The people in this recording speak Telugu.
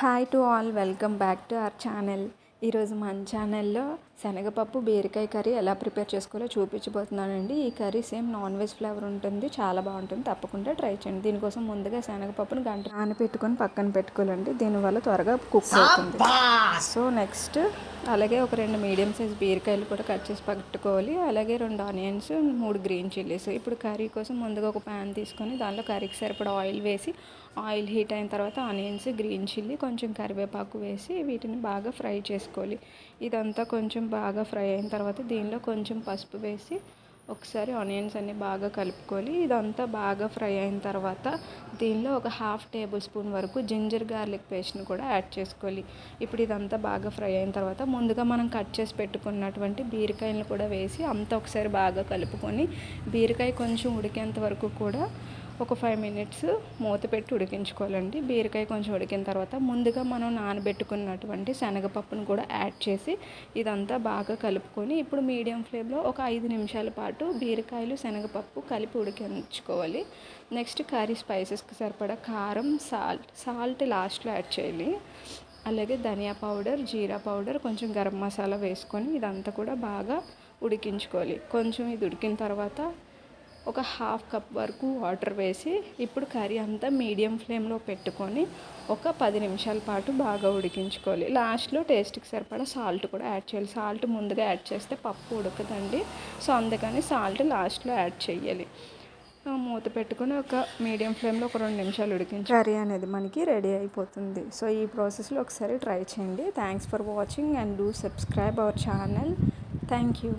Hi to all, welcome back to our channel. ఈరోజు మన ఛానల్లో శనగపప్పు బీరకాయ కర్రీ ఎలా ప్రిపేర్ చేసుకోవాలో చూపించబోతున్నానండి. ఈ curry same non veg flavour ఉంటుంది, చాలా బాగుంటుంది. తప్పకుండా ట్రై చేయండి. దీనికోసం ముందుగా శనగపప్పును గంట నానబెట్టుకొని పక్కన పెట్టుకోవాలండి. దీనివల్ల త్వరగా కుక్ అవుతుంది. సో నెక్స్ట్ అలాగే ఒక 2 మీడియం సైజ్ బీరకాయలు కూడా కట్ చేసి పెట్టుకోవాలి. అలాగే 2 ఆనియన్స్, 3 గ్రీన్ చిల్లీస్. ఇప్పుడు కర్రీ కోసం ముందుగా ఒక ప్యాన్ తీసుకొని దానిలో కర్రీకి సరిపడా ఆయిల్ వేసి, ఆయిల్ హీట్ అయిన తర్వాత ఆనియన్స్, గ్రీన్ చిల్లీ, కొంచెం కరివేపాకు వేసి వీటిని బాగా ఫ్రై చేసుకోవాలి. ఇదంతా కొంచెం బాగా ఫ్రై అయిన తర్వాత దీనిలో కొంచెం పసుపు వేసి ఒకసారి ఆనియన్స్ అన్నీ బాగా కలుపుకోవాలి. ఇదంతా బాగా ఫ్రై అయిన తర్వాత దీనిలో ఒక 1/2 టేబుల్ స్పూన్ వరకు జింజర్ గార్లిక్ పేస్ట్ని కూడా యాడ్ చేసుకోవాలి. ఇప్పుడు ఇదంతా బాగా ఫ్రై అయిన తర్వాత ముందుగా మనం కట్ చేసి పెట్టుకున్నటువంటి బీరకాయలను కూడా వేసి అంతా ఒకసారి బాగా కలుపుకొని బీరకాయ కొంచెం ఉడికేంత వరకు కూడా ఒక 5 మినిట్స్ మూత పెట్టి ఉడికించుకోవాలండి. బీరకాయ కొంచెం ఉడికిన తర్వాత ముందుగా మనం నానబెట్టుకున్నటువంటి శనగపప్పును కూడా యాడ్ చేసి ఇదంతా బాగా కలుపుకొని ఇప్పుడు మీడియం ఫ్లేమ్లో ఒక 5 నిమిషాల పాటు బీరకాయలు, శనగపప్పు కలిపి ఉడికించుకోవాలి. నెక్స్ట్ కర్రీ స్పైసెస్కి సరిపడా కారం, సాల్ట్ లాస్ట్లో యాడ్ చేయాలి. అలాగే ధనియా పౌడర్, జీరా పౌడర్, కొంచెం గరం మసాలా వేసుకొని ఇదంతా కూడా బాగా ఉడికించుకోవాలి. కొంచెం ఇది ఉడికిన తర్వాత ఒక 1/2 కప్ వరకు వాటర్ వేసి ఇప్పుడు కర్రీ అంతా మీడియం ఫ్లేమ్లో పెట్టుకొని ఒక 10 నిమిషాల పాటు బాగా ఉడికించుకోవాలి. లాస్ట్లో టేస్ట్కి సరిపడా సాల్ట్ కూడా యాడ్ చేయాలి. సాల్ట్ ముందుగా యాడ్ చేస్తే పప్పు ఉడకదండి. సో అందుకని సాల్ట్ లాస్ట్లో యాడ్ చేయాలి. మూత పెట్టుకొని ఒక మీడియం ఫ్లేమ్లో ఒక 2 నిమిషాలు ఉడికించి కర్రీ అనేది మనకి రెడీ అయిపోతుంది. సో ఈ ప్రాసెస్లో ఒకసారి ట్రై చేయండి. Thanks for watching and do subscribe our channel. Thank you.